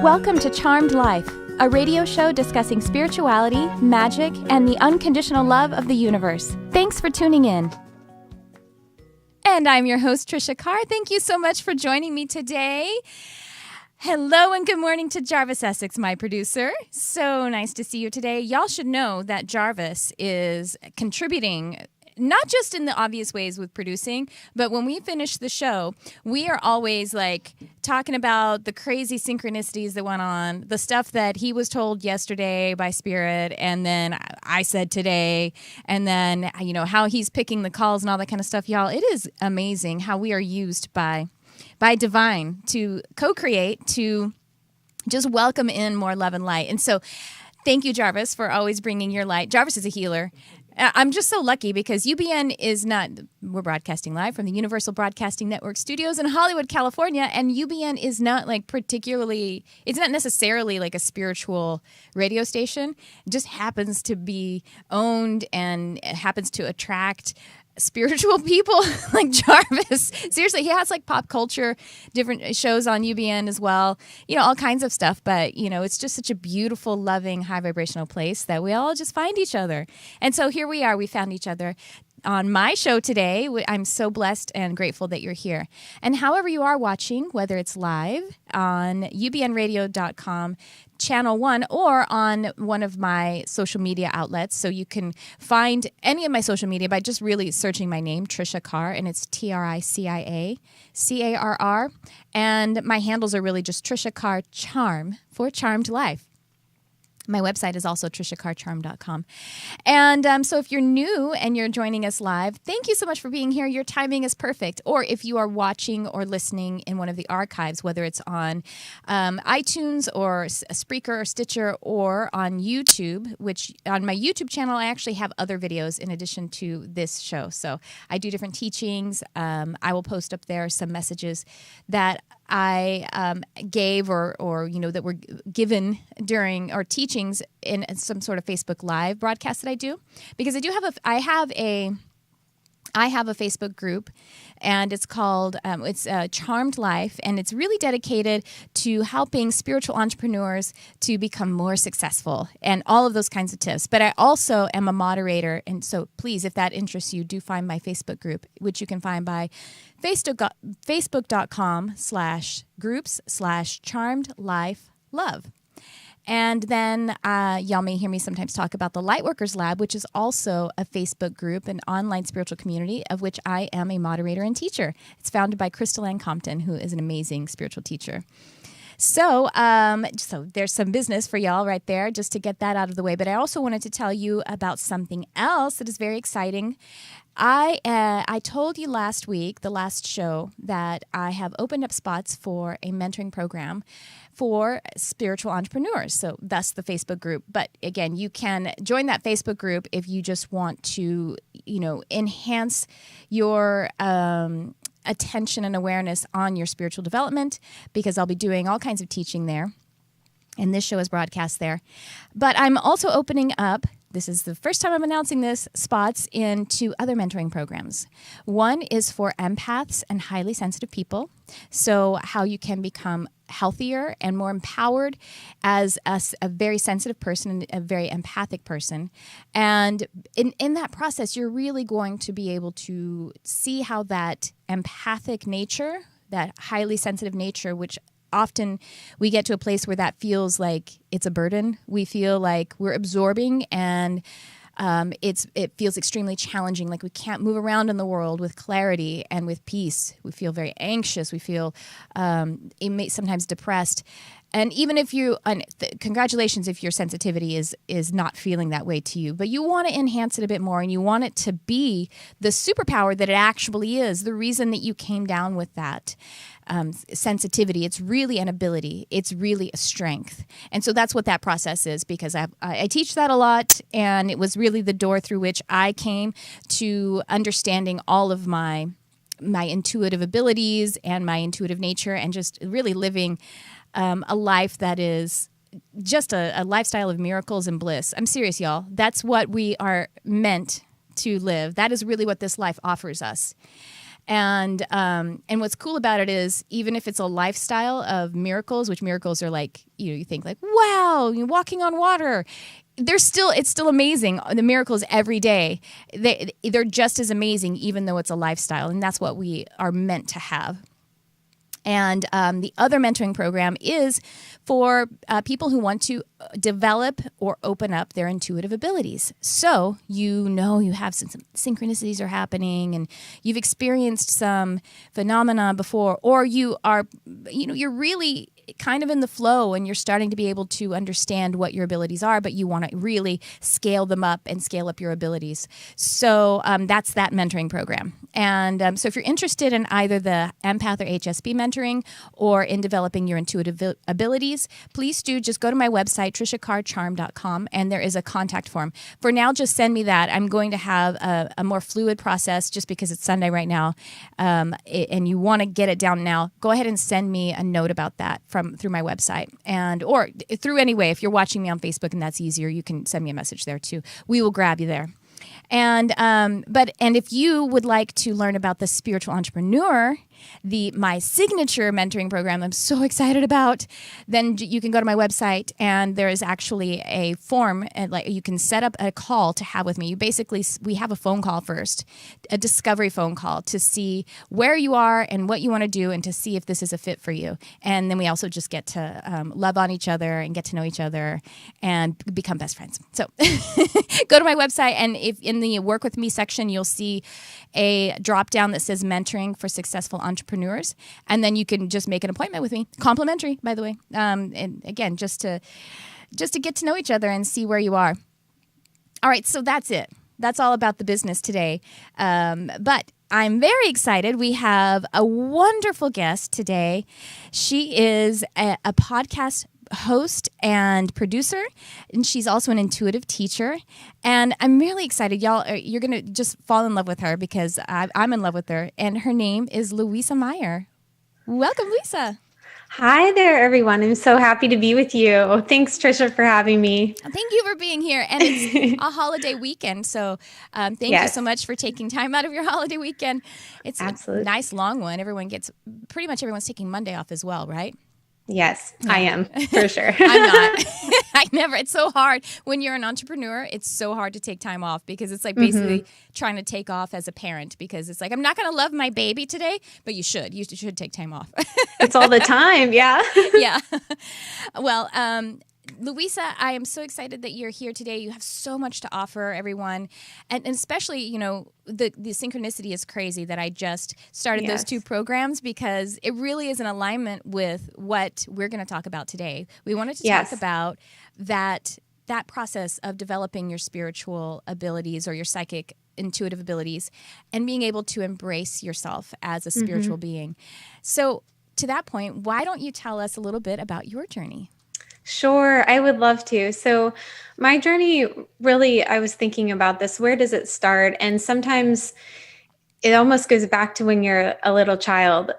Welcome to Charmed Life, a radio show discussing spirituality, magic, and the unconditional love of the universe. Thanks for tuning in. And I'm your host, Tricia Carr. Thank you so much for joining me today. Hello and good morning to Jarvis Essex, my producer. So nice to see you today. Y'all should know that Jarvis is contributing not just in the obvious ways with producing, but when we finish the show, we are always like talking about the crazy synchronicities that went on, the stuff that he was told yesterday by Spirit, and then I said today, and then, you know, how he's picking the calls and all that kind of stuff. Y'all, it is amazing how we are used by Divine to co-create, to just welcome in more love and light. And so thank you, Jarvis, for always bringing your light. Jarvis is a healer. I'm just so lucky because UBN is not, we're broadcasting live from the Universal Broadcasting Network studios in Hollywood, California, and UBN is not like particularly, it's not necessarily like a spiritual radio station. It just happens to be owned and it happens to attract spiritual people like Jarvis. Seriously, he has like pop culture, different shows on UBN as well, you know, all kinds of stuff. But, you know, it's just such a beautiful, loving, high vibrational place that we all just find each other. And so here we are. We found each other on my show today. I'm so blessed and grateful that you're here. And however you are watching, whether it's live on ubnradio.com, Channel 1, or on one of my social media outlets. So you can find any of my social media by just really searching my name, Tricia Carr, and it's TRICIA CARR. And my handles are really just Tricia Carr Charm for Charmed Life. My website is also triciacarcharm.com. And so if you're new and you're joining us live, thank you so much for being here. Your timing is perfect. Or if you are watching or listening in one of the archives, whether it's on iTunes or Spreaker or Stitcher or on YouTube, which on my YouTube channel, I actually have other videos in addition to this show. So I do different teachings. I will post up there some messages that I gave or you know, that were given during or teachings in some sort of Facebook Live broadcast that I do, because I have a Facebook group, and it's called Charmed Life, and it's really dedicated to helping spiritual entrepreneurs to become more successful and all of those kinds of tips. But I also am a moderator, and so please, if that interests you, do find my Facebook group, which you can find by facebook.com/groups/charmedlifelove. And then y'all may hear me sometimes talk about the Lightworkers Lab, which is also a Facebook group, an online spiritual community of which I am a moderator and teacher. It's founded by Crystal Ann Compton, who is an amazing spiritual teacher. So there's some business for y'all right there, just to get that out of the way. But I also wanted to tell you about something else that is very exciting. I told you last week, the last show, that I have opened up spots for a mentoring program for spiritual entrepreneurs. So thus the Facebook group. But again, you can join that Facebook group if you just want to, you know, enhance your attention and awareness on your spiritual development, because I'll be doing all kinds of teaching there. And this show is broadcast there. But I'm also opening up, this is the first time I'm announcing this, spots into other mentoring programs. One is for empaths and highly sensitive people. So how you can become healthier and more empowered as a very sensitive person, a very empathic person. And in that process, you're really going to be able to see how that empathic nature, that highly sensitive nature, which often we get to a place where that feels like it's a burden. We feel like we're absorbing, and it feels extremely challenging, like we can't move around in the world with clarity and with peace. We feel very anxious. We feel sometimes depressed. And even if congratulations if your sensitivity is not feeling that way to you, but you want to enhance it a bit more, and you want it to be the superpower that it actually is, the reason that you came down with that sensitivity. It's really an ability. It's really a strength. And so that's what that process is, because I teach that a lot, and it was really the door through which I came to understanding all of my intuitive abilities and my intuitive nature, and just really living a life that is just a lifestyle of miracles and bliss. I'm serious, y'all. That's what we are meant to live. That is really what this life offers us. And what's cool about it is, even if it's a lifestyle of miracles, which miracles are like, you think like, wow, you're walking on water. It's still amazing. The miracles every day, they're just as amazing, even though it's a lifestyle. And that's what we are meant to have. And the other mentoring program is for people who want to develop or open up their intuitive abilities. So you have some synchronicities are happening, and you've experienced some phenomena before, or you're really kind of in the flow and you're starting to be able to understand what your abilities are, but you want to really scale them up and scale up your abilities. So that's that mentoring program. And so if you're interested in either the empath or HSP mentoring or in developing your intuitive abilities, please do just go to my website, triciacarcharm.com, and there is a contact form. For now, just send me that. I'm going to have a more fluid process just because it's Sunday right now, and you want to get it down now. Go ahead and send me a note about that through my website, or through anyway. If you're watching me on Facebook and that's easier, you can send me a message there too. We will grab you there. And if you would like to learn about the Spiritual Entrepreneur, my signature mentoring program I'm so excited about, then you can go to my website, and there is actually a form, and you can set up a call to have with me. We have a phone call first, a discovery phone call to see where you are and what you want to do, and to see if this is a fit for you. And then we also just get to love on each other and get to know each other and become best friends. So go to my website, and if in the Work With Me section, you'll see a drop down that says Mentoring for Successful Entrepreneurs, and then you can just make an appointment with me, complimentary, by the way, and again, just to get to know each other and see where you are. All right, so that's it. That's all about the business today, but I'm very excited. We have a wonderful guest today. She is a podcast host and producer, and she's also an intuitive teacher. And I'm really excited, y'all. You're going to just fall in love with her because I'm in love with her. And her name is Louisa Meyer. Welcome, Louisa. Hi there, everyone. I'm so happy to be with you. Thanks, Tricia, for having me. Thank you for being here. And it's a holiday weekend, so thank you so much for taking time out of your holiday weekend. It's a nice long one. Pretty much everyone's taking Monday off as well, right? Yes, yeah. I am, for sure. I'm not. It's so hard. When you're an entrepreneur, it's so hard to take time off because it's like basically trying to take off as a parent, because it's like, I'm not going to love my baby today, but you should. You should take time off. It's all the time, yeah. Yeah. Well, Louisa, I am so excited that you're here today. You have so much to offer everyone. And especially, the synchronicity is crazy that I just started those two programs, because it really is in alignment with what we're going to talk about today. We wanted to talk about that process of developing your spiritual abilities or your psychic intuitive abilities and being able to embrace yourself as a spiritual being. So to that point, why don't you tell us a little bit about your journey? Sure, I would love to. So my journey, really, I was thinking about this. Where does it start? And sometimes it almost goes back to when you're a little child,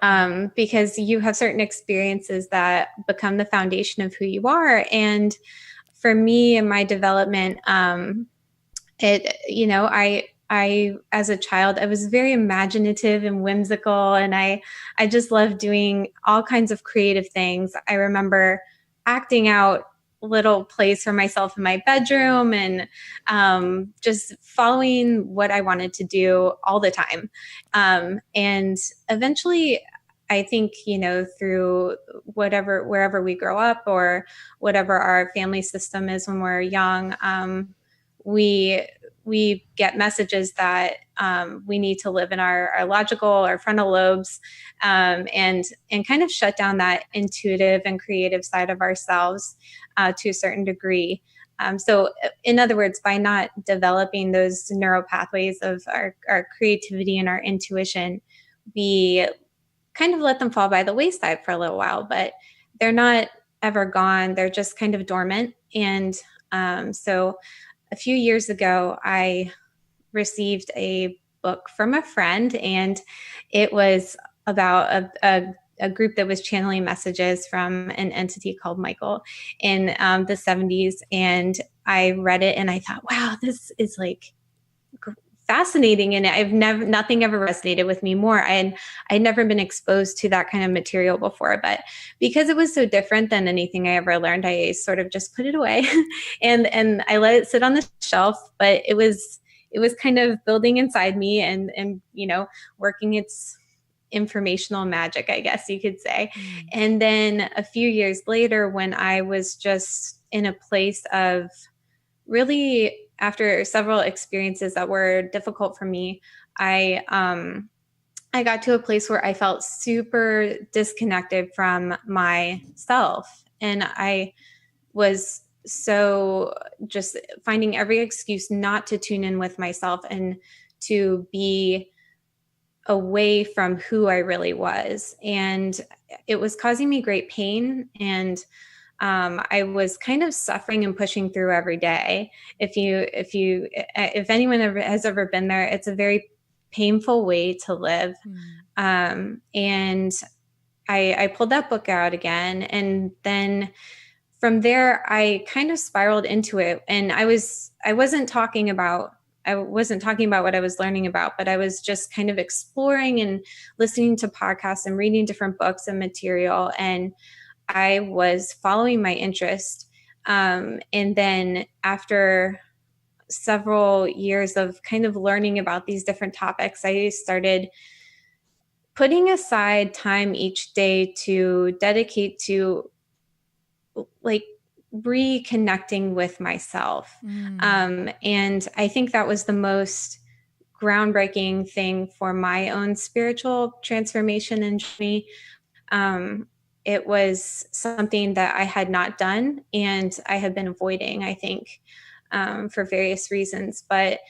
because you have certain experiences that become the foundation of who you are. And for me in my development, I as a child, I was very imaginative and whimsical, and I just loved doing all kinds of creative things. I remember acting out little plays for myself in my bedroom and just following what I wanted to do all the time. And eventually, I think, through wherever we grow up or whatever our family system is when we're young, we get messages that we need to live in our logical, our frontal lobes, and kind of shut down that intuitive and creative side of ourselves to a certain degree. So in other words, by not developing those neural pathways of our creativity and our intuition, we kind of let them fall by the wayside for a little while, but they're not ever gone. They're just kind of dormant. And so a few years ago, I received a book from a friend, and it was about a group that was channeling messages from an entity called Michael in the 70s. And I read it and I thought, wow, this is like fascinating. And nothing ever resonated with me more. I'd never been exposed to that kind of material before, but because it was so different than anything I ever learned, I sort of just put it away and I let it sit on the shelf. But it was kind of building inside me and, working its informational magic, I guess you could say. And then a few years later, when I was just in a place of really, after several experiences that were difficult for me, I got to a place where I felt super disconnected from myself. And I was so just finding every excuse not to tune in with myself and to be away from who I really was. And it was causing me great pain. And I was kind of suffering and pushing through every day. If anyone has ever been there, it's a very painful way to live. And I pulled that book out again. And then from there, I kind of spiraled into it. And I wasn't talking about what I was learning about, but I was just kind of exploring and listening to podcasts and reading different books and material. And I was following my interest. And then after several years of kind of learning about these different topics, I started putting aside time each day to dedicate to like reconnecting with myself. And I think that was the most groundbreaking thing for my own spiritual transformation and journey. It was something that I had not done and I had been avoiding, I think, for various reasons. But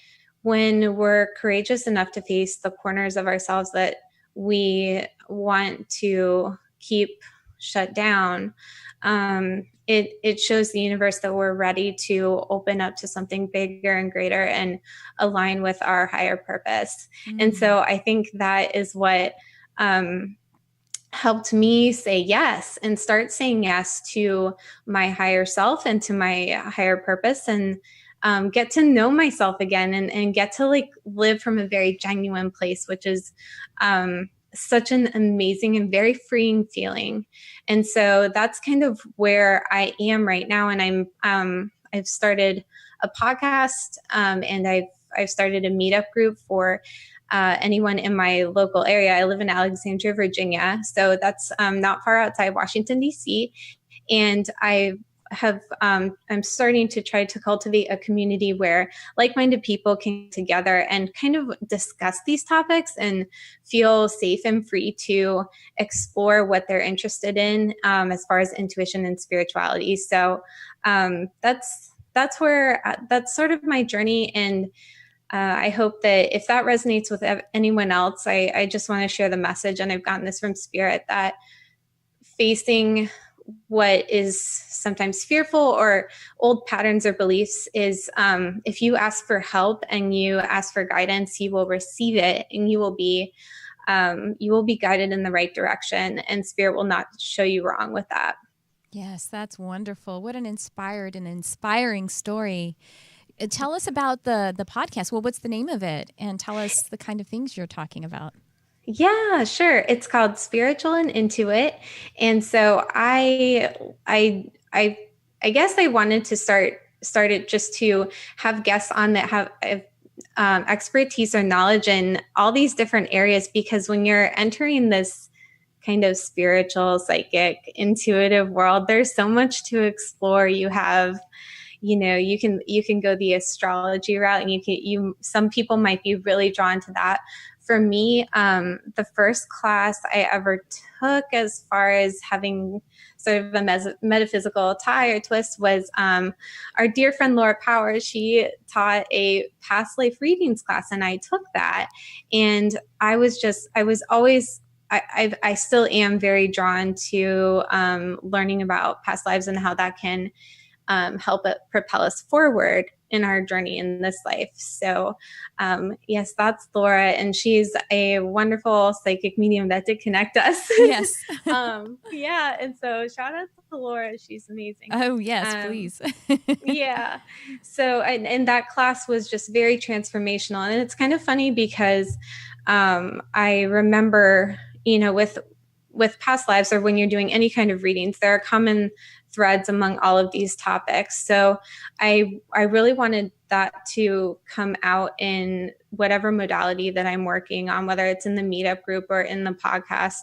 when we're courageous enough to face the corners of ourselves that we want to keep shut down, it shows the universe that we're ready to open up to something bigger and greater and align with our higher purpose. And so I think that is what helped me say yes and start saying yes to my higher self and to my higher purpose, and get to know myself again and get to like live from a very genuine place, which is such an amazing and very freeing feeling. And so that's kind of where I am right now. And I've started a podcast, and I've started a meetup group for anyone in my local area. I live in Alexandria, Virginia, so that's not far outside Washington, D.C. And I'm starting to try to cultivate a community where like-minded people can get together and kind of discuss these topics and feel safe and free to explore what they're interested in, as far as intuition and spirituality. So that's sort of my journey. And I hope that if that resonates with anyone else, I just want to share the message. And I've gotten this from Spirit, that facing what is sometimes fearful or old patterns or beliefs is, if you ask for help and you ask for guidance, you will receive it, and you will be guided in the right direction, and Spirit will not show you wrong with that. Yes, that's wonderful. What an inspiring story. Tell us about the podcast. Well, what's the name of it? And tell us the kind of things you're talking about. Yeah, sure. It's called Spiritual and Intuit. And so I guess I wanted to start it just to have guests on that have expertise or knowledge in all these different areas, because when you're entering this kind of spiritual, psychic, intuitive world, there's so much to explore. You have, you can go the astrology route, and some people might be really drawn to that. For me, the first class I ever took, as far as having sort of a metaphysical tie or twist, was our dear friend Laura Powers. She taught a past life readings class, and I took that. And I still am very drawn to learning about past lives and how that can help it propel us forward. in our journey in this life. So yes, that's Laura, and she's a wonderful psychic medium that did connect us. Yes. Yeah, and so shout out to Laura, she's amazing. Oh yes, please. Yeah. So, and that class was just very transformational. And it's kind of funny because I remember, with past lives, or when you're doing any kind of readings, there are common threads among all of these topics. So I really wanted that to come out in whatever modality that I'm working on, whether it's in the meetup group or in the podcast,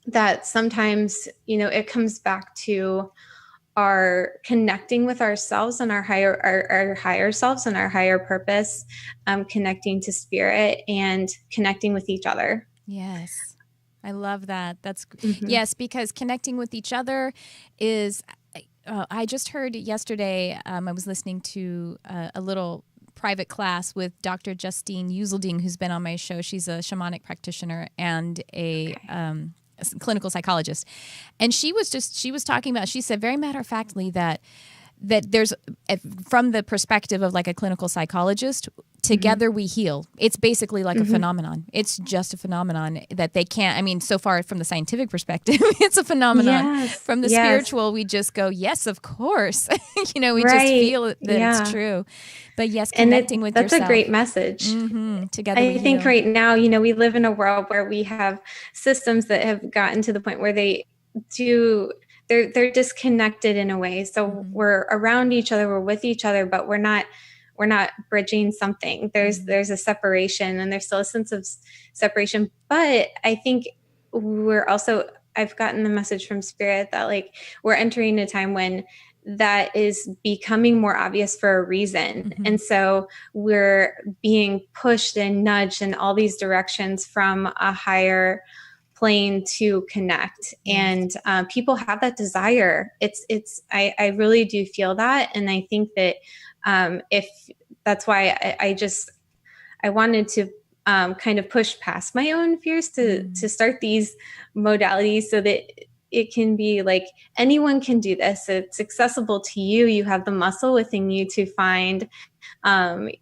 that sometimes, it comes back to are connecting with ourselves and our higher selves and our higher purpose, connecting to spirit and connecting with each other. Yes. I love that. That's yes, because connecting with each other is, I just heard yesterday, I was listening to a little private class with Dr. Justine Uselding, who's been on my show. She's a shamanic practitioner and a clinical psychologist. And she was talking about, she said very matter-of-factly that there's, from the perspective of like a clinical psychologist, together we heal. It's basically like a phenomenon. It's just a phenomenon that they can't, I mean, so far from the scientific perspective, it's a phenomenon. Yes, from the spiritual, we just go, yes, of course. We just feel that it's true. But yes, connecting with yourself. That's a great message. Together I think right now, we live in a world where we have systems that have gotten to the point where they're disconnected in a way. So we're around each other, we're with each other, but we're not bridging something. There's a separation, and there's still a sense of separation. But I think I've gotten the message from spirit that like we're entering a time when that is becoming more obvious for a reason. And so we're being pushed and nudged in all these directions from a higher plane to connect. And people have that desire. I really do feel that. And I think that if that's why I wanted to kind of push past my own fears to start these modalities so that it can be like anyone can do this. It's accessible to you. You have the muscle within you to find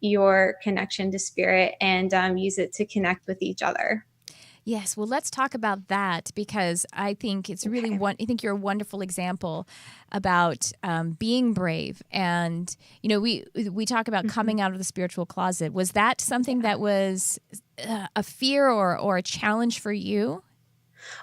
your connection to spirit and use it to connect with each other. Yes, well, let's talk about that, because I think it's really I think you're a wonderful example about being brave. And we talk about coming out of the spiritual closet. Was that something that was a fear or a challenge for you?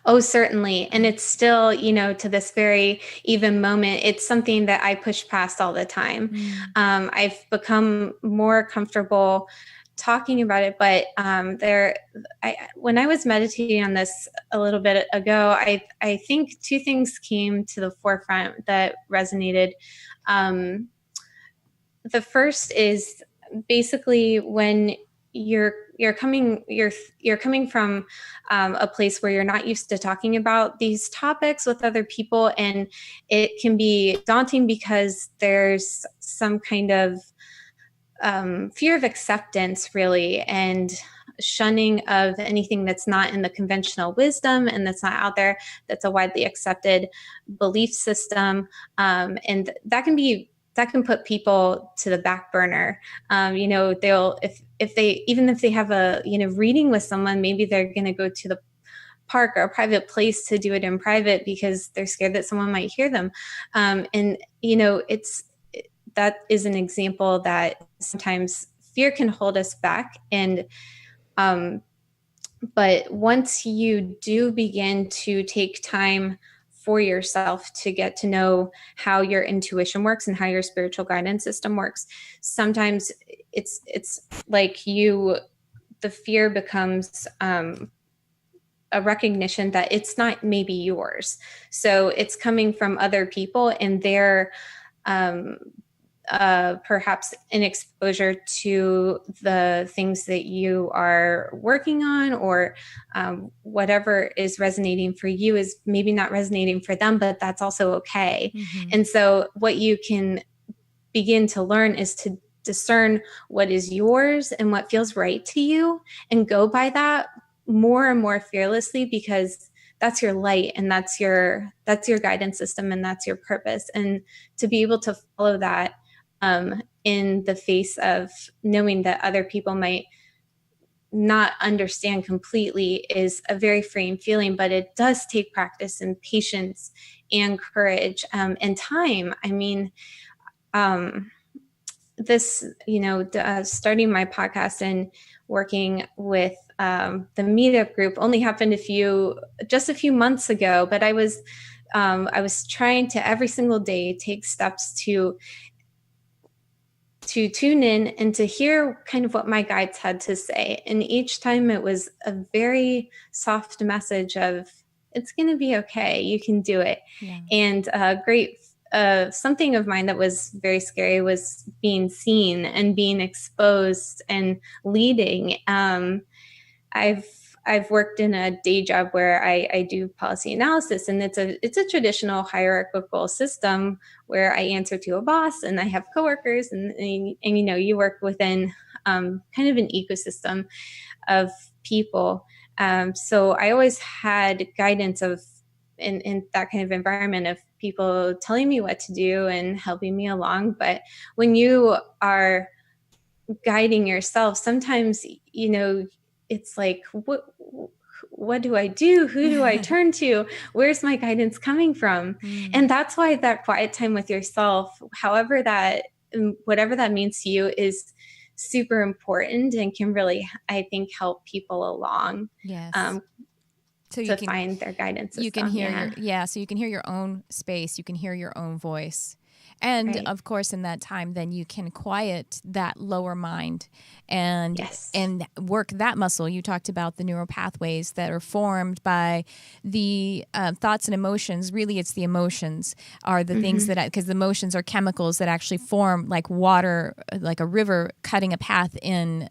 Oh, certainly. And it's still, to this very even moment, it's something that I push past all the time. I've become more comfortable talking about it, but when I was meditating on this a little bit ago, I think two things came to the forefront that resonated. The first is basically when you're coming from a place where you're not used to talking about these topics with other people, and it can be daunting because there's some kind of fear of acceptance, really, and shunning of anything that's not in the conventional wisdom and that's not out there, that's a widely accepted belief system. And that can put people to the back burner. They'll, if they have a, reading with someone, maybe they're going to go to the park or a private place to do it in private because they're scared that someone might hear them. That is an example that sometimes fear can hold us back. And, but once you do begin to take time for yourself to get to know how your intuition works and how your spiritual guidance system works, sometimes it's like the fear becomes, a recognition that it's not maybe yours. So it's coming from other people, and they're, perhaps an exposure to the things that you are working on, or whatever is resonating for you is maybe not resonating for them, but that's also okay. And so what you can begin to learn is to discern what is yours and what feels right to you, and go by that more and more fearlessly, because that's your light, and that's your guidance system, and that's your purpose. And to be able to follow that in the face of knowing that other people might not understand completely is a very freeing feeling, but it does take practice and patience and courage, and time. I mean, this, starting my podcast and working with the meetup group only happened just a few months ago, but I was trying to every single day take steps to tune in and to hear kind of what my guides had to say. And each time it was a very soft message of, it's going to be okay. You can do it. Yeah. And something of mine that was very scary was being seen and being exposed and leading. I've worked in a day job where I do policy analysis, and it's a traditional hierarchical system where I answer to a boss and I have coworkers, and you work within kind of an ecosystem of people. So I always had guidance in that kind of environment of people telling me what to do and helping me along. But when you are guiding yourself, sometimes, it's like, what do I do? Who do I turn to? Where's my guidance coming from? And that's why that quiet time with yourself, whatever that means to you, is super important and can really, I think, help people along. Yes. So you can find their guidance system. You can hear so you can hear your own space, you can hear your own voice. And right. Of course, in that time, then you can quiet that lower mind and yes. and work that muscle. You talked about the neural pathways that are formed by the thoughts and emotions. Really, it's the emotions are the things that, because the emotions are chemicals that actually form like water, like a river cutting a path in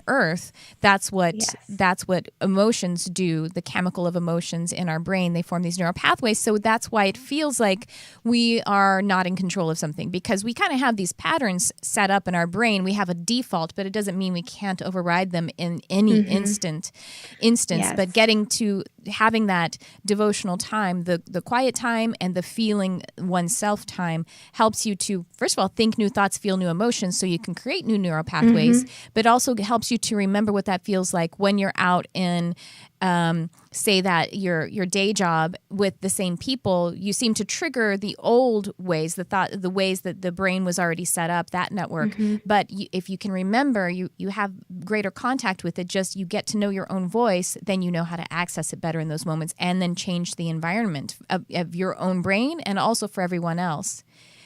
earth. That's what emotions do. The chemical of emotions in our brain, they form these neural pathways. So that's why it feels like we are not in control of something, because we kind of have these patterns set up in our brain. We have a default, but it doesn't mean we can't override them in any instance. Yes. But getting to having that devotional time, the quiet time and the feeling oneself time helps you to, first of all, think new thoughts, feel new emotions so you can create new neural pathways, but also helps you to remember what that feels like when you're out in say that your day job with the same people. You seem to trigger the old ways, the ways that the brain was already set up, that network. But if you can remember, you have greater contact with it, just you get to know your own voice, then you know how to access it better in those moments, and then change the environment of your own brain and also for everyone else.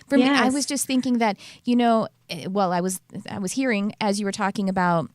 For me, I was just thinking that, I was hearing as you were talking about,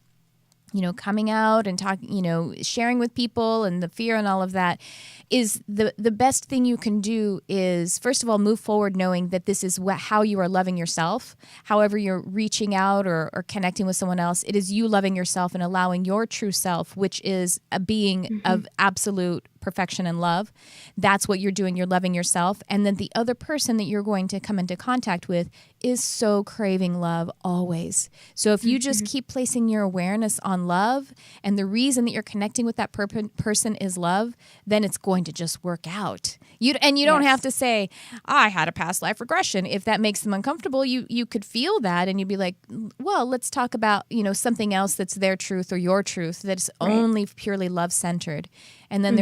coming out and talking, sharing with people and the fear and all of that, is the best thing you can do is, first of all, move forward knowing that this is how you are loving yourself. However you're reaching out or connecting with someone else, it is you loving yourself and allowing your true self, which is a being of absolute perfection and love. That's what you're doing. You're loving yourself. And then the other person that you're going to come into contact with is so craving love always. So if you just keep placing your awareness on love, and the reason that you're connecting with that person is love, then it's going to just work out. You don't have to say, I had a past life regression. If that makes them uncomfortable, you could feel that and you'd be like, well, let's talk about, something else that's their truth or your truth that's only purely love-centered. And then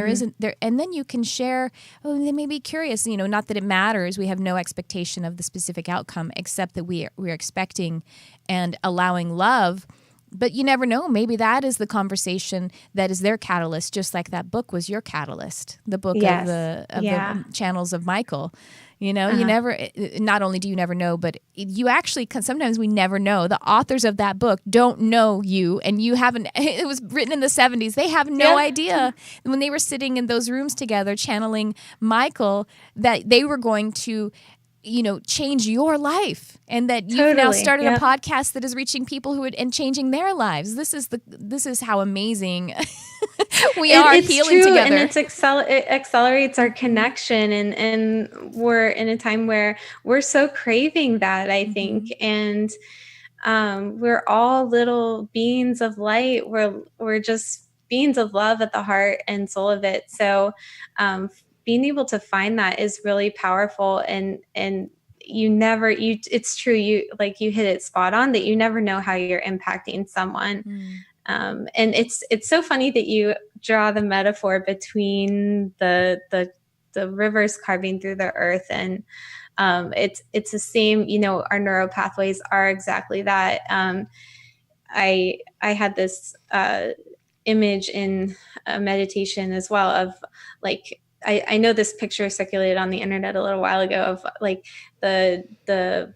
and then you can share, they may be curious, not that it matters. We have no expectation of the specific outcome except that we're expecting and allowing love. But you never know. Maybe that is the conversation that is their catalyst, just like that book was your catalyst, the book of the channels of Michael. You never, not only do you never know, but you actually, sometimes we never know. The authors of that book don't know you, and you haven't, it was written in the 70s. They have no idea when they were sitting in those rooms together channeling Michael that they were going to change your life, and that you've now started a podcast that is reaching people and changing their lives. This is how amazing we are healing together. And it accelerates our connection, and we're in a time where we're so craving that, I think. And we're all little beings of light. We're just beings of love at the heart and soul of it. So being able to find that is really powerful, and it's true. You hit it spot on that you never know how you're impacting someone. And it's so funny that you draw the metaphor between the rivers carving through the earth, and it's the same. Our neural pathways are exactly that. I had this image in a meditation as well of like, I know this picture circulated on the internet a little while ago of like the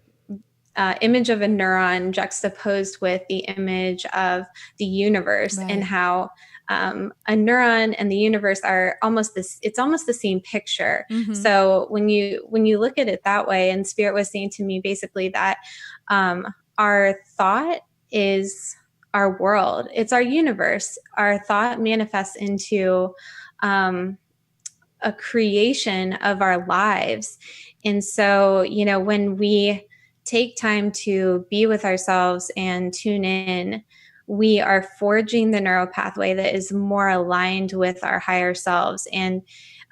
image of a neuron juxtaposed with the image of the universe, Right. and how a neuron and the universe are it's almost the same picture. Mm-hmm. So when you look at it that way, and Spirit was saying to me basically that our thought is our world. It's our universe. Our thought manifests into a creation of our lives. And so, when we take time to be with ourselves and tune in, we are forging the neural pathway that is more aligned with our higher selves. And,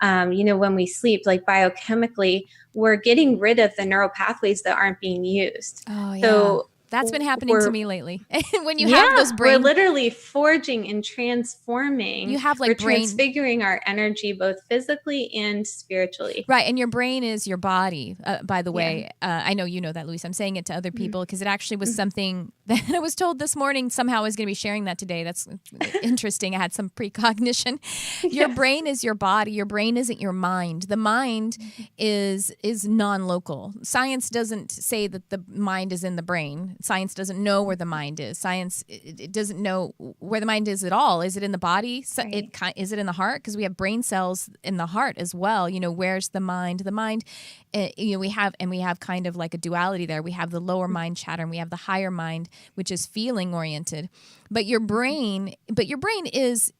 when we sleep, like biochemically, we're getting rid of the neural pathways that aren't being used. Oh, yeah. So that's been happening to me lately. When you have those we're literally forging and transforming. You have we're transfiguring our energy both physically and spiritually. Right. And your brain is your body, by the way. I know you know that, Louisa. I'm saying it to other people because it actually was something that I was told this morning. Somehow I was going to be sharing that today. That's interesting. I had some precognition. Your brain is your body. Your brain isn't your mind. The mind is non-local. Science doesn't say that the mind is in the brain. Science doesn't know where the mind is. Science it doesn't know where the mind is at all. Is it in the body? So Right. Is it in the heart? Because we have brain cells in the heart as well. Where's the mind? The mind, we have kind of like a duality there. We have the lower mind chatter, and we have the higher mind, which is feeling oriented. But your brain is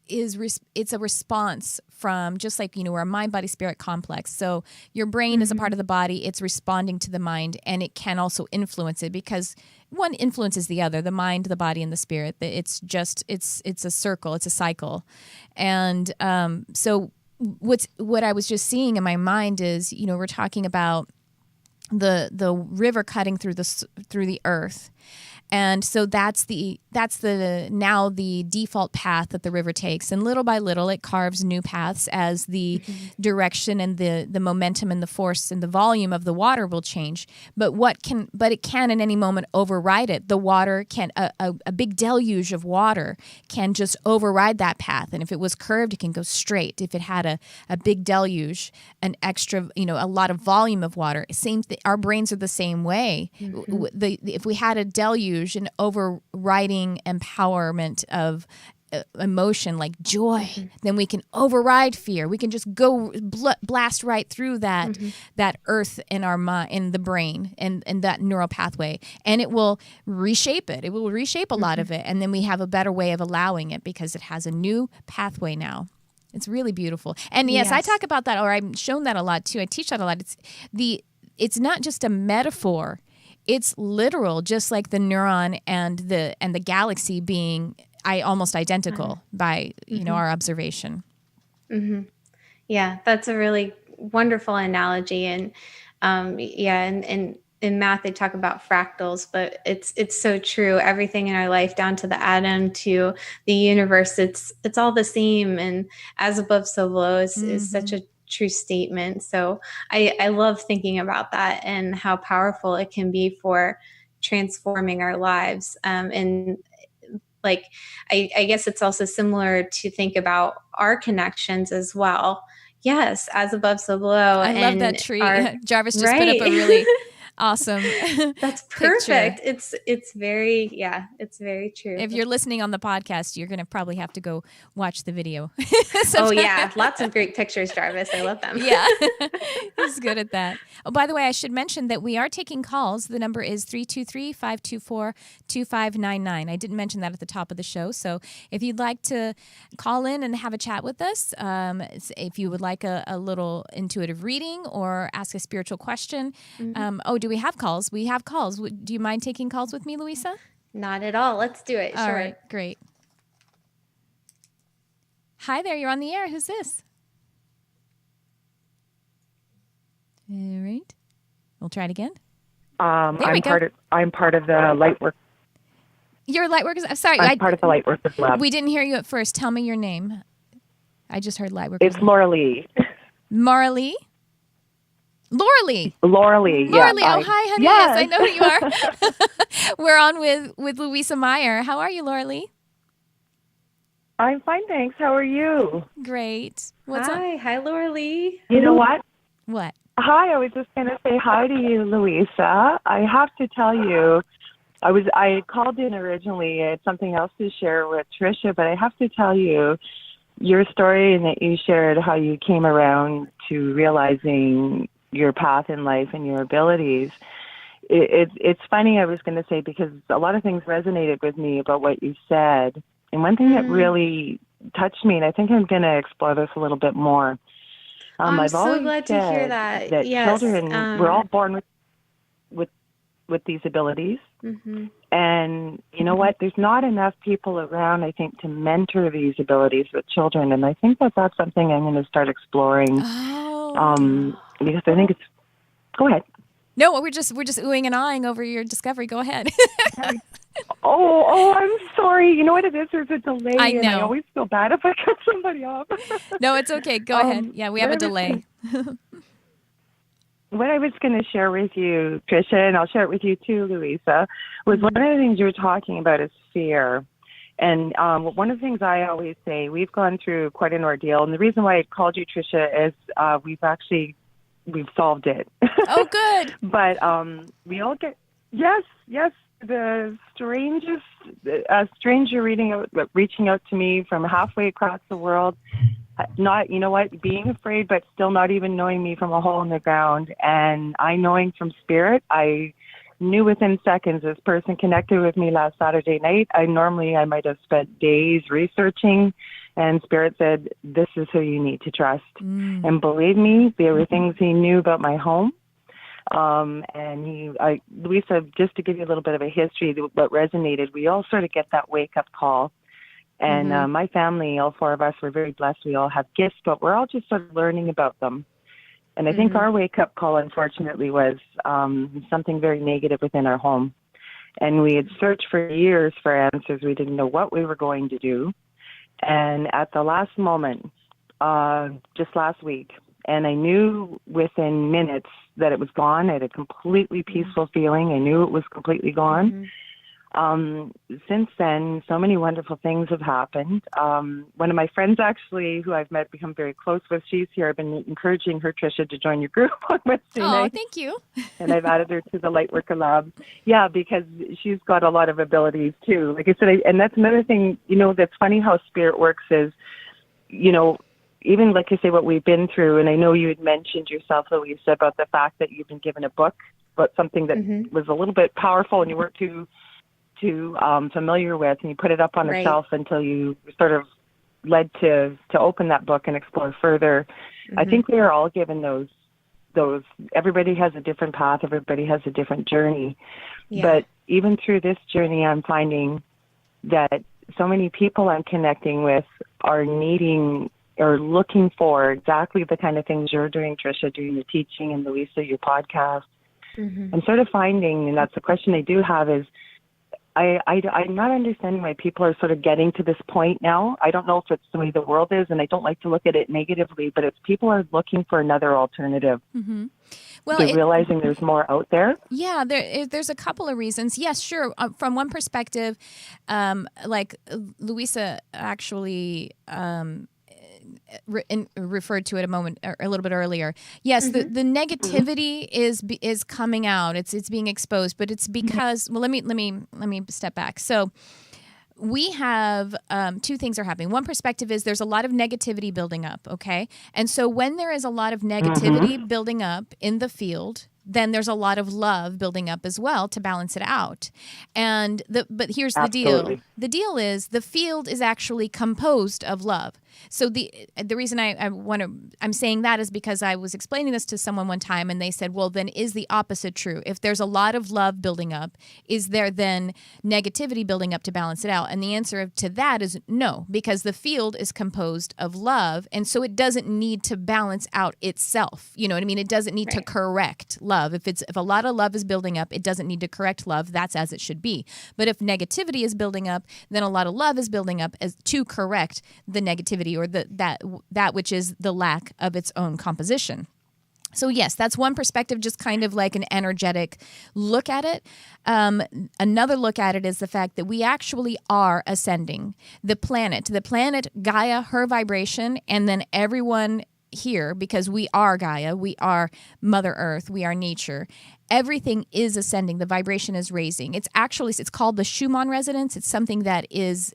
it's a response from, just like, we're a mind, body, spirit complex. So your brain is a part of the body. It's responding to the mind, and it can also influence it because one influences the other, the mind, the body, and the spirit. It's a circle. It's a cycle. And so what I was just seeing in my mind is, we're talking about the river cutting through the earth. And so that's the now the default path that the river takes, and little by little it carves new paths as the direction and the momentum and the force and the volume of the water will change. But it can in any moment override it. The water can a big deluge of water can just override that path, and if it was curved, it can go straight. If it had a big deluge, an extra a lot of volume of water, same thing. Our brains are the same way. If we had a deluge, an overriding empowerment of emotion like joy, then we can override fear. We can just go blast right through that earth in our mind, in the brain, and that neural pathway, and it will reshape it. It will reshape a lot of it, and then we have a better way of allowing it because it has a new pathway now. It's really beautiful. And yes, I talk about that, or I've shown that a lot too. I teach that a lot. It's not just a metaphor. It's literal, just like the neuron and the galaxy being almost identical by our observation. Yeah, that's a really wonderful analogy. And and in math they talk about fractals, but it's so true. Everything in our life, down to the atom to the universe, it's all the same. And as above, so below is such a true statement. So I love thinking about that and how powerful it can be for transforming our lives. And like, I guess it's also similar to think about our connections as well. Yes, as above, so below. I love that tree. Jarvis just put up a really awesome That's perfect. It's very true. If you're listening on the podcast, you're going to probably have to go watch the video. Oh yeah, lots of great pictures, Jarvis. I love them. Yeah, he's good at that. Oh, by the way, I should mention that we are taking calls. The number is 323-524-2599. I didn't mention that at the top of the show. So if you'd like to call in and have a chat with us, if you would like a little intuitive reading or ask a spiritual question, do we have calls? We have calls. Do you mind taking calls with me, Louisa? Not at all. Let's do it. All sure. right, great. Hi there, you're on the air. Who's this? All right. We'll try it again. I'm part of the Lightwork. You're Lightworkers. I'm sorry. I'm part of the Lightworkers Lab. We didn't hear you at first. Tell me your name. I just heard Lightworkers. It's Laura Lee. Mara Lee? Laura Lee. Laura Lee. Laura Yeah, Lee. Oh, hi, honey. Yes, I know who you are. We're on with Louisa Meyer. How are you, Laura Lee? I'm fine, thanks. How are you? Great. What's up? Hi, Laura Lee. You know what? What? Hi, I was just going to say hi to you, Louisa. I have to tell you, I called in originally. I had something else to share with Tricia, but I have to tell you your story and that you shared how you came around to realizing your path in life and your abilities. It's funny, I was going to say, because a lot of things resonated with me about what you said. And one thing that really touched me, and I think I'm going to explore this a little bit more. I'm so glad to hear that. That yes, children, we're all born with these abilities. Mm-hmm. And you know what? There's not enough people around, I think, to mentor these abilities with children. And I think that's something I'm going to start exploring. Because I think it's... Go ahead. No, we're just oohing and ahhing over your discovery. Go ahead. Oh, I'm sorry. You know what it is? There's a delay. I know. And I always feel bad if I cut somebody off. No, it's okay. Go ahead. Yeah, we have a delay. What I was going to share with you, Tricia, and I'll share it with you too, Louisa, was one of the things you were talking about is fear. And one of the things I always say, we've gone through quite an ordeal. And the reason why I called you, Tricia, is we've solved it. Oh, good. But we all get, yes, the strangest, a stranger reaching out to me from halfway across the world, not, you know what, being afraid, but still not even knowing me from a hole in the ground. And I knowing from spirit, I knew within seconds this person connected with me last Saturday night. I might have spent days researching, and spirit said, this is who you need to trust. And believe me, there were things he knew about my home. Louisa, just to give you a little bit of a history, what resonated, we all sort of get that wake-up call. And my family, all four of us, were very blessed. We all have gifts, but we're all just sort of learning about them. And I think our wake-up call, unfortunately, was something very negative within our home. And we had searched for years for answers. We didn't know what we were going to do. And at the last moment, just last week, and I knew within minutes that it was gone. I had a completely peaceful feeling. I knew it was completely gone. Since then, so many wonderful things have happened. One of my friends, actually, who I've become very close with, she's here. I've been encouraging her, Tricia, to join your group on Wednesday night. Oh, thank you. And I've added her to the Lightworker Lab. Yeah, because she's got a lot of abilities, too. Like I said, and that's another thing, that's funny how spirit works is, even like I say, what we've been through, and I know you had mentioned yourself, Louisa, about the fact that you've been given a book about something that was a little bit powerful and you weren't too familiar with, and you put it up on a shelf until you sort of led to open that book and explore further. I think we are all given those. Everybody has a different path. Everybody has a different journey. Yeah. But even through this journey, I'm finding that so many people I'm connecting with are needing or looking for exactly the kind of things you're doing, Tricia, doing the teaching, and Louisa, your podcast. I'm sort of finding, and that's the question I do have, is I'm not understanding why people are sort of getting to this point now. I don't know if it's the way the world is, and I don't like to look at it negatively, but it's people are looking for another alternative. Well, they're realizing there's more out there. Yeah, there's a couple of reasons. Yes, sure. From one perspective, like Louisa actually referred to it a little bit earlier. Yes, the negativity is coming out. It's being exposed, but it's because let me step back. So we have two things are happening. One perspective is there's a lot of negativity building up, okay? And so when there is a lot of negativity building up in the field, then there's a lot of love building up as well to balance it out. But here's the deal. The deal is the field is actually composed of love. So the reason I'm saying that is because I was explaining this to someone one time, and they said, well, then is the opposite true? If there's a lot of love building up, is there then negativity building up to balance it out? And the answer to that is no, because the field is composed of love, and so it doesn't need to balance out itself. You know what I mean? It doesn't need to correct. love. If a lot of love is building up, it doesn't need to correct love. That's as it should be. But if negativity is building up, then a lot of love is building up as to correct the negativity or that which is the lack of its own composition. So yes, that's one perspective, just kind of like an energetic look at it. Another look at it is the fact that we actually are ascending. The planet Gaia, her vibration, and then everyone here, because we are Gaia, we are Mother Earth, we are nature. Everything is ascending. The vibration is raising. It's called the Schumann resonance. It's something that is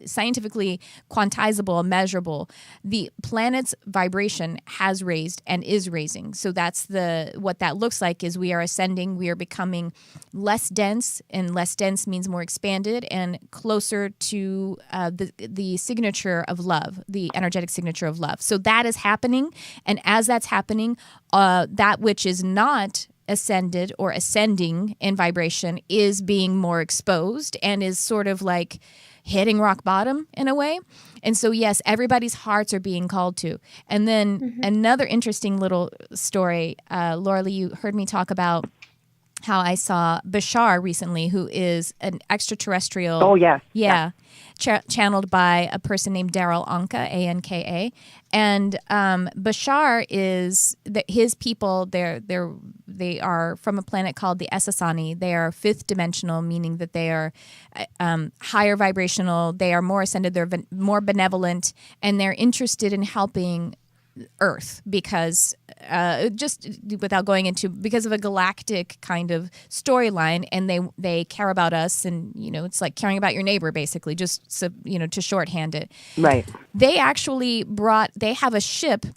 scientifically quantizable, measurable. The planet's vibration has raised and is raising. So that's what that looks like is we are ascending. We are becoming less dense, and less dense means more expanded and closer to the signature of love, the energetic signature of love. So that is happening, and as that's happening, that which is not ascended or ascending in vibration is being more exposed and is sort of like hitting rock bottom in a way. And so, yes, everybody's hearts are being called to. And then another interesting little story, Laura Lee, you heard me talk about how I saw Bashar recently, who is an extraterrestrial. Oh, yes. Yeah. Channeled by a person named Daryl Anka, Anka. And Bashar is his people. They are from a planet called the Essassani. They are fifth dimensional, meaning that they are higher vibrational. They are more ascended. They're more benevolent, and they're interested in helping Earth because just without going into because of a galactic kind of storyline, and they care about us, and it's like caring about your neighbor basically, just so to shorthand it. Right. They actually they have a ship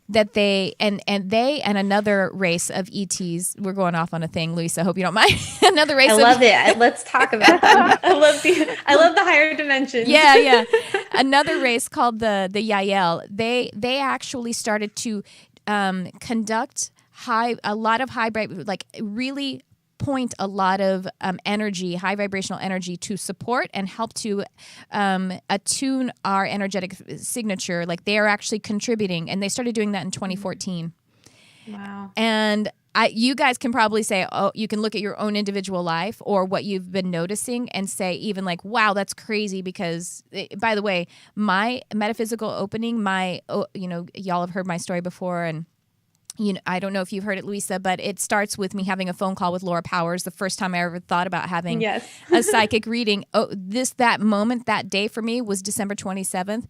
that they and another race of ETs. We're going off on a thing, Louisa. I hope you don't mind. Another race. I love it. Let's talk about them. I love the higher dimensions. Yeah. Another race called the Yael. They actually started to conduct a lot of really point a lot of energy, high vibrational energy, to support and help to attune our energetic signature. Like they are actually contributing, and they started doing that in 2014. Wow. And you guys can probably say, oh, you can look at your own individual life or what you've been noticing and say even like, wow, that's crazy because, by the way, my metaphysical opening, y'all have heard my story before, and I don't know if you've heard it, Louisa, but it starts with me having a phone call with Laura Powers, the first time I ever thought about having a psychic reading. Oh, that moment, that day for me was December 27th,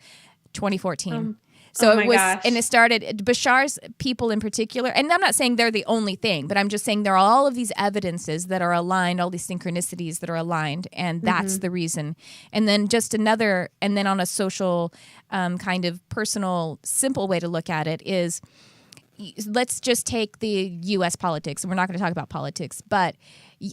2014. So it was, gosh. And it started, Bashar's people in particular, and I'm not saying they're the only thing, but I'm just saying there are all of these evidences that are aligned, all these synchronicities that are aligned, and that's the reason. And then and then on a social kind of personal, simple way to look at it is, let's just take the U.S. politics, and we're not going to talk about politics, but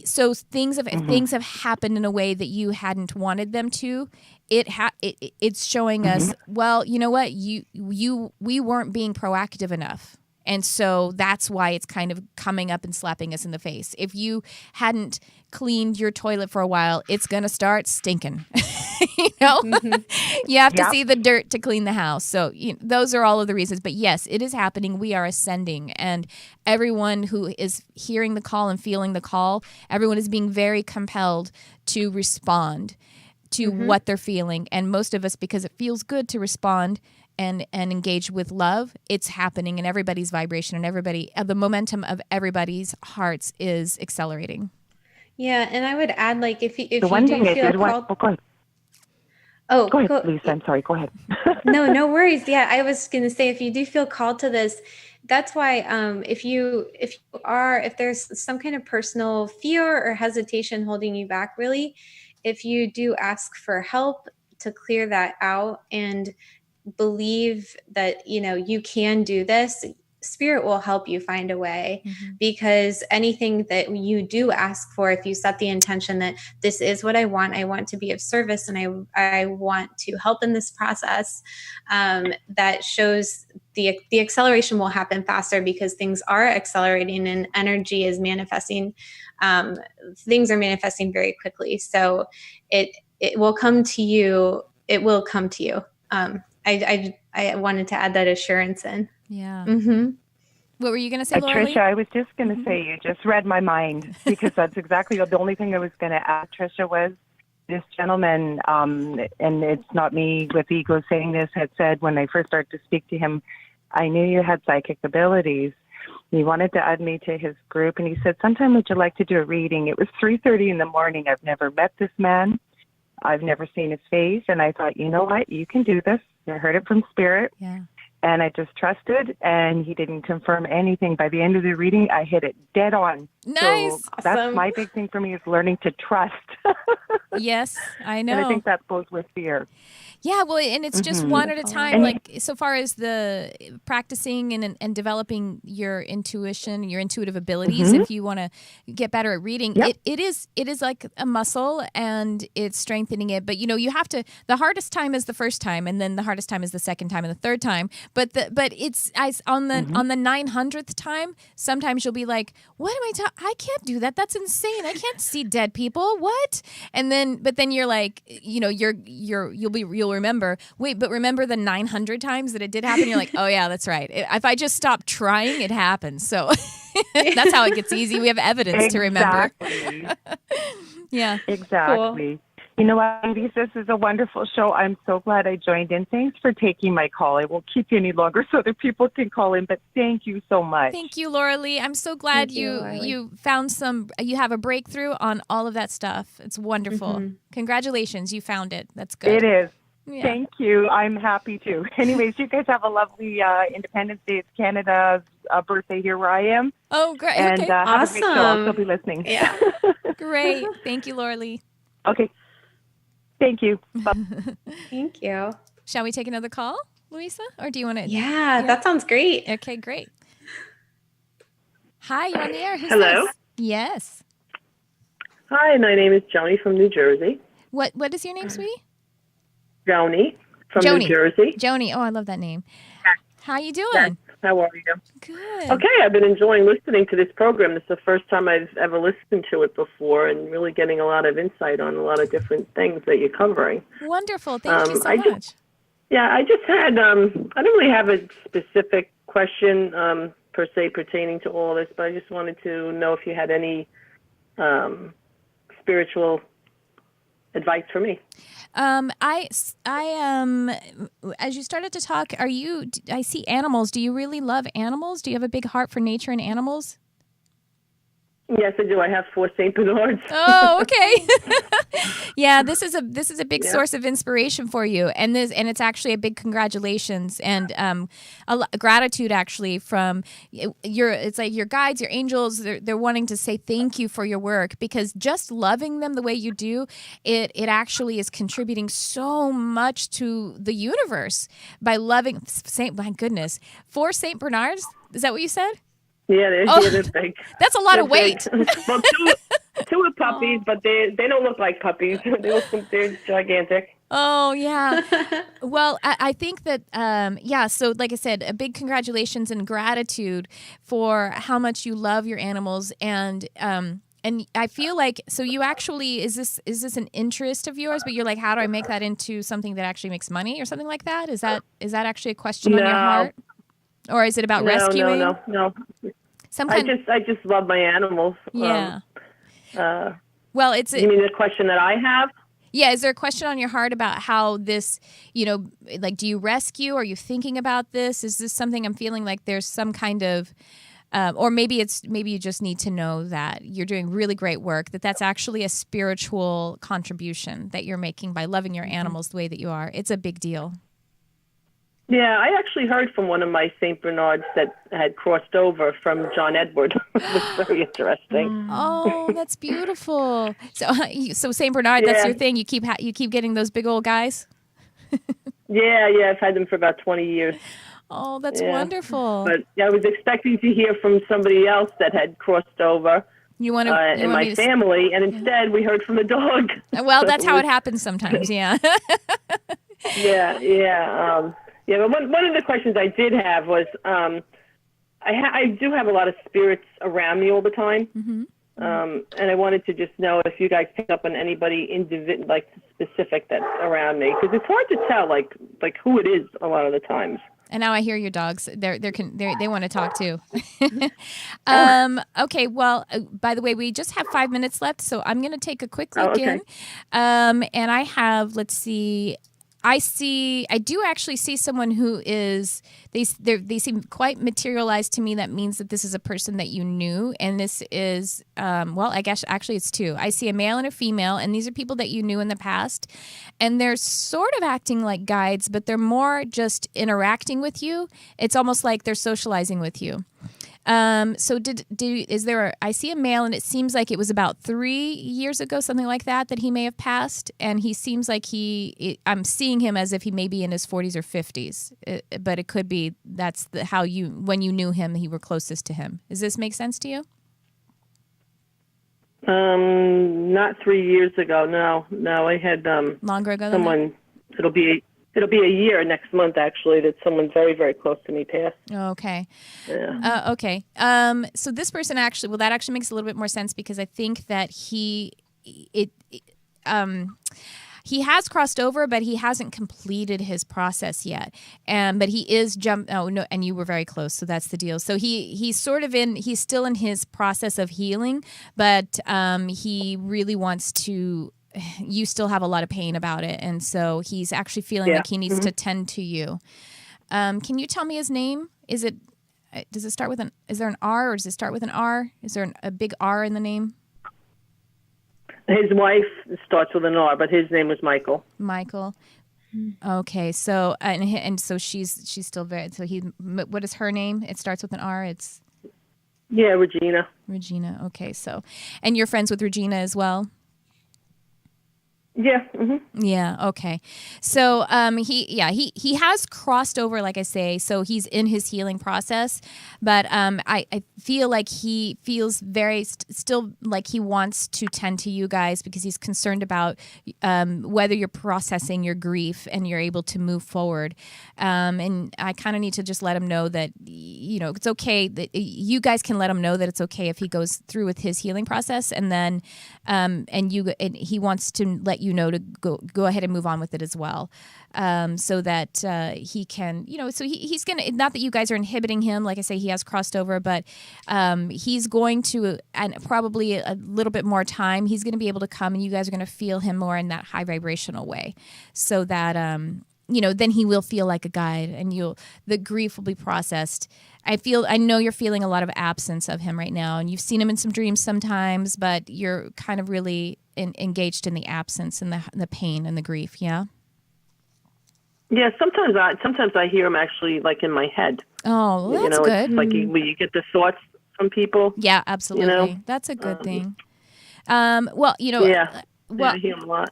so things have happened in a way that you hadn't wanted them to. It's showing us, well, you know what, we weren't being proactive enough. And so that's why it's kind of coming up and slapping us in the face. If you hadn't cleaned your toilet for a while, it's going to start stinking. You have to see the dirt to clean the house. So those are all of the reasons. But yes, it is happening. We are ascending. And everyone who is hearing the call and feeling the call, everyone is being very compelled to respond to what they're feeling. And most of us, because it feels good to respond and engage with love, it's happening, and everybody's vibration and the momentum of everybody's hearts is accelerating. Yeah, and I would add, like, if you one do thing feel I did called. Go ahead, Lisa. I'm sorry. Go ahead. No worries. Yeah, I was going to say, if you do feel called to this, that's why if there's some kind of personal fear or hesitation holding you back, really, if you do ask for help to clear that out and believe that you can do this, Spirit will help you find a way, because anything that you do ask for, if you set the intention that this is what I want to be of service, and I want to help in this process, that shows the acceleration will happen faster, because things are accelerating and energy is manifesting. Things are manifesting very quickly. So it will come to you. It will come to you. I wanted to add that assurance in. Yeah. What were you going to say, Laura Lee? Tricia, I was just going to say you just read my mind, because that's exactly the only thing I was going to ask Tricia was this gentleman, and it's not me with ego saying this, had said when I first started to speak to him, I knew you had psychic abilities. He wanted to add me to his group, and he said, sometime would you like to do a reading? It was 3:30 in the morning. I've never met this man. I've never seen his face. And I thought, you know what? You can do this. I heard it from Spirit. Yeah. And I just trusted, and he didn't confirm anything. By the end of the reading, I hit it dead on. Nice. So that's my big thing for me, is learning to trust. Yes, I know. And I think that goes with fear. Yeah, well, and it's just one at a time. And like, so far as the practicing and developing your intuition, your intuitive abilities, if you want to get better at reading, it is like a muscle, and it's strengthening it. But you have to. The hardest time is the first time, and then the hardest time is the second time and the third time. But it's on the 900th time. Sometimes you'll be like, "What am I? I can't do that. That's insane. I can't see dead people. What?" And then you're like, you'll remember, but remember the 900 times that it did happen? You're like, oh yeah, that's right. If I just stop trying, it happens. So that's how it gets easy. We have evidence to remember. Yeah. Exactly. Cool. You know what, ladies, this is a wonderful show. I'm so glad I joined in. Thanks for taking my call. I won't keep you any longer so that people can call in, but thank you so much. Thank you, Laura Lee. I'm so glad you found you have a breakthrough on all of that stuff. It's wonderful. Congratulations. You found it. That's good. It is. Yeah. Thank you. I'm happy to. Anyways, you guys have a lovely Independence Day. It's Canada's birthday here where I am. Oh, great. And okay. have a great show. I'll still be listening. Yeah. Great. Thank you, Laura Lee. Okay. Thank you. Bye. Thank you. Shall we take another call, Louisa? Or do you want to? Yeah, that sounds great. Okay, great. Hi, you're on the air. Who's Hello. this? Yes. Hi, my name is Joni from New Jersey. What is your name, sweetie? Joni from Joni. New Jersey. Joni. Oh, I love that name. How you doing? Yes. How are you? Good. Okay, I've been enjoying listening to this program. It's the first time I've ever listened to it before, and really getting a lot of insight on a lot of different things that you're covering. Wonderful. Thank you so much. I just had, I don't really have a specific question per se pertaining to all this, but I just wanted to know if you had any spiritual advice for me. As you started to talk, I see animals. Do you really love animals? Do you have a big heart for nature and animals? Yes, I do. I have 4 St. Bernards. Oh, okay. Yeah, this is a big source of inspiration for you, and it's actually a big congratulations and gratitude actually from it's like your guides, your angels. They're wanting to say thank you for your work, because just loving them the way you do, it actually is contributing so much to the universe by loving my goodness, 4 St. Bernards. Is that what you said? Yeah, they're big. That's a lot of weight. Well, two are puppies, but they don't look like puppies. They're gigantic. Oh, yeah. Well, I think that, so like I said, a big congratulations and gratitude for how much you love your animals. And I feel like, so you actually, is this an interest of yours, but you're like, how do I make that into something that actually makes money or something like that? Is that actually a question on your heart? Or is it about rescuing? No. I just love my animals. Yeah. Well, you mean the question that I have? Yeah. Is there a question on your heart about how this, like, do you rescue? Are you thinking about this? Is this something I'm feeling like there's some kind of, or maybe you just need to know that you're doing really great work, that's actually a spiritual contribution that you're making by loving your animals the way that you are. It's a big deal. Yeah, I actually heard from one of my St. Bernards that had crossed over from John Edward. It was very interesting. Oh, that's beautiful. So St. Bernard, that's your thing. You keep getting those big old guys? Yeah, I've had them for about 20 years. Oh, that's wonderful. But I was expecting to hear from somebody else that had crossed over in my family, and instead we heard from the dog. Well, that's how it happens sometimes, yeah. Yeah, but one of the questions I did have was, I do have a lot of spirits around me all the time, and I wanted to just know if you guys pick up on anybody specific that's around me, because it's hard to tell like who it is a lot of the times. And now I hear your dogs. They want to talk too. Okay. Well, by the way, we just have 5 minutes left, so I'm going to take a quick look in. And I have, let's see. I do actually see someone who is, they seem quite materialized to me. That means that this is a person that you knew. And this is, well, I guess actually it's two. I see a male and a female, and these are people that you knew in the past. And they're sort of acting like guides, but they're more just interacting with you. It's almost like they're socializing with you. So I see a male, and it seems like it was about 3 years ago, something like that he may have passed. And he seems like I'm seeing him as if he may be in his 40s or 50s, but it could be that's when you knew him, you were closest to him. Does this make sense to you? Not 3 years ago. No, I had, longer ago someone, It'll be a year next month, actually, that someone very, very close to me passed. Okay. Yeah. Okay. So this person actually, that actually makes a little bit more sense, because I think that he has crossed over, but he hasn't completed his process yet. But he is and you were very close, so that's the deal. So he's still in his process of healing, but he really wants to. You still have a lot of pain about it, and so he's actually feeling like he needs to tend to you. Can you tell me his name? Does it start with is there an R, or does it start with an R? Is there a big R in the name? His wife starts with an R, but his name was Michael. Michael. Okay, so and so she's still very. So what is her name? It starts with an R. It's Regina. Regina. Okay, so and you're friends with Regina as well? Yeah. Mm-hmm. Yeah. Okay. So he has crossed over, like I say. So he's in his healing process, but I feel like he feels very still like he wants to tend to you guys, because he's concerned about whether you're processing your grief and you're able to move forward. And I kind of need to just let him know that it's okay. That you guys can let him know that it's okay if he goes through with his healing process, and then and he wants to let you know to go ahead and move on with it as well, so that he can, so he's gonna, not that you guys are inhibiting him, like I say, he has crossed over, but he's going to, and probably a little bit more time, he's going to be able to come, and you guys are going to feel him more in that high vibrational way, so that then he will feel like a guide, and the grief will be processed. I know you're feeling a lot of absence of him right now, and you've seen him in some dreams sometimes, but you're kind of really engaged in the absence and the pain and the grief. Yeah. Yeah. Sometimes I hear him actually, like, in my head. Oh, well, that's good. It's like when you get the thoughts from people. Yeah, absolutely. That's a good thing. Well, Yeah. I hear him a lot.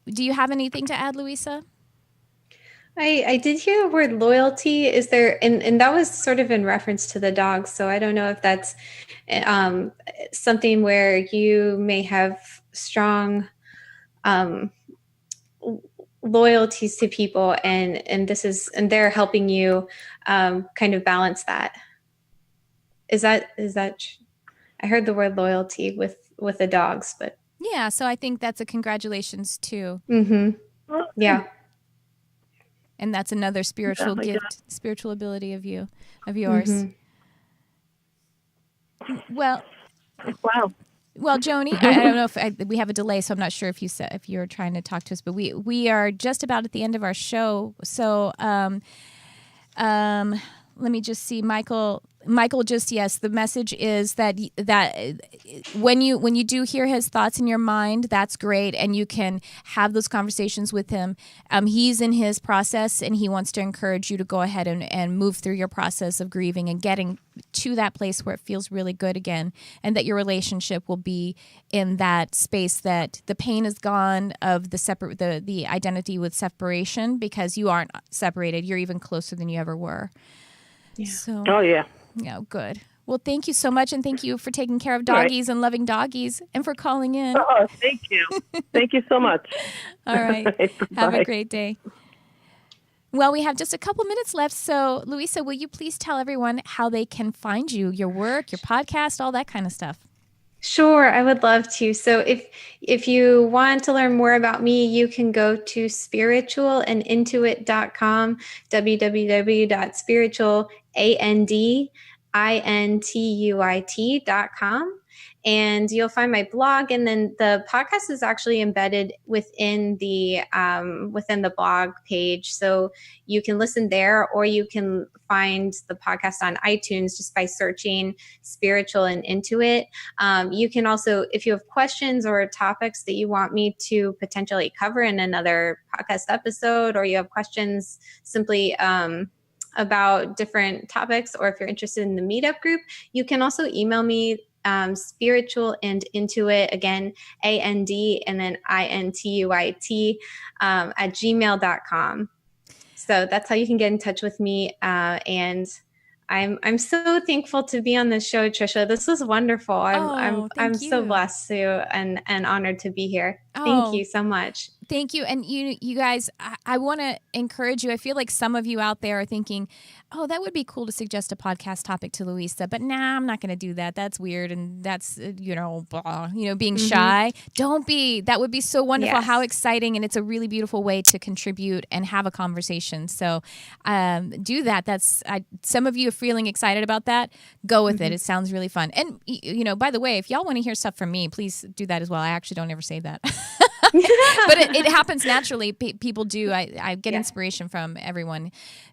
Do you have anything to add, Louisa? I did hear the word loyalty. Is there, and that was sort of in reference to the dogs. So I don't know if that's something where you may have strong loyalties to people, and they're helping you kind of balance that. Is that? I heard the word loyalty with the dogs, but yeah. So I think that's a congratulations too. Mm-hmm. Yeah. And that's another spiritual gift, spiritual ability of yours. Mm-hmm. Well, wow. Well, Joni, I don't know if we have a delay, so I'm not sure if you're trying to talk to us, but we are just about at the end of our show. So, let me just see, Michael. Yes, the message is that when you do hear his thoughts in your mind, that's great, and you can have those conversations with him. He's in his process, and he wants to encourage you to go ahead and move through your process of grieving and getting to that place where it feels really good again, and that your relationship will be in that space that the pain is gone of the identity with separation, because you aren't separated. You're even closer than you ever were. Yeah. So, oh yeah. Yeah, good. Well, thank you so much, and thank you for taking care of doggies and loving doggies, and for calling in. Oh, thank you. Thank you so much. All right. Have a great day. Well, we have just a couple minutes left, so Louisa, will you please tell everyone how they can find you, your work, your podcast, all that kind of stuff? Sure, I would love to. So if you want to learn more about me, you can go to spiritualandintuit.com, www.spiritualandintuit.com. And you'll find my blog, and then the podcast is actually embedded within the blog page, so you can listen there, or you can find the podcast on iTunes just by searching Spiritual and Intuit. You can also, if you have questions or topics that you want me to potentially cover in another podcast episode, or you have questions simply about different topics, or if you're interested in the meetup group, you can also email me Spiritual and Intuit, again, AND and then INTUIT at gmail.com. So that's how you can get in touch with me. And I'm so thankful to be on this show, Tricia. This was wonderful. I'm so blessed to and honored to be here. Thank you so much. Thank you. And you guys, I want to encourage you. I feel like some of you out there are thinking, oh, that would be cool to suggest a podcast topic to Louisa, but I'm not going to do that. That's weird. And that's, being shy. Don't be. That would be so wonderful. Yes. How exciting. And it's a really beautiful way to contribute and have a conversation. So do that. Some of you are feeling excited about that. Go with it. It sounds really fun. And, by the way, if y'all want to hear stuff from me, please do that as well. I actually don't ever say that. But it happens naturally. People do. I get inspiration from everyone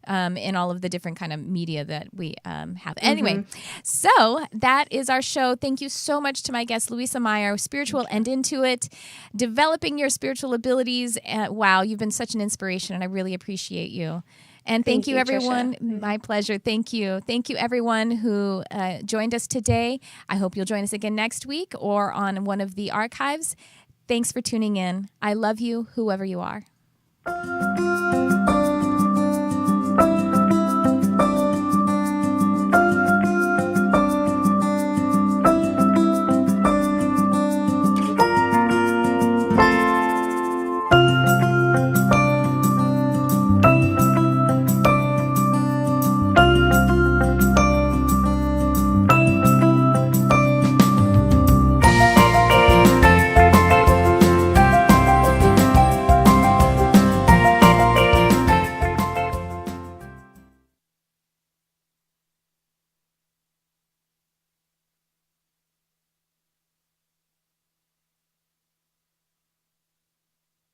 in all of the different kind of media that we have. Anyway, so that is our show. Thank you so much to my guest, Louisa Meyer, Spiritual and Intuit, developing your spiritual abilities. Wow, you've been such an inspiration, and I really appreciate you. And thank you, everyone. Tricia. My pleasure. Thank you. Thank you, everyone who joined us today. I hope you'll join us again next week or on one of the archives. Thanks for tuning in. I love you, whoever you are.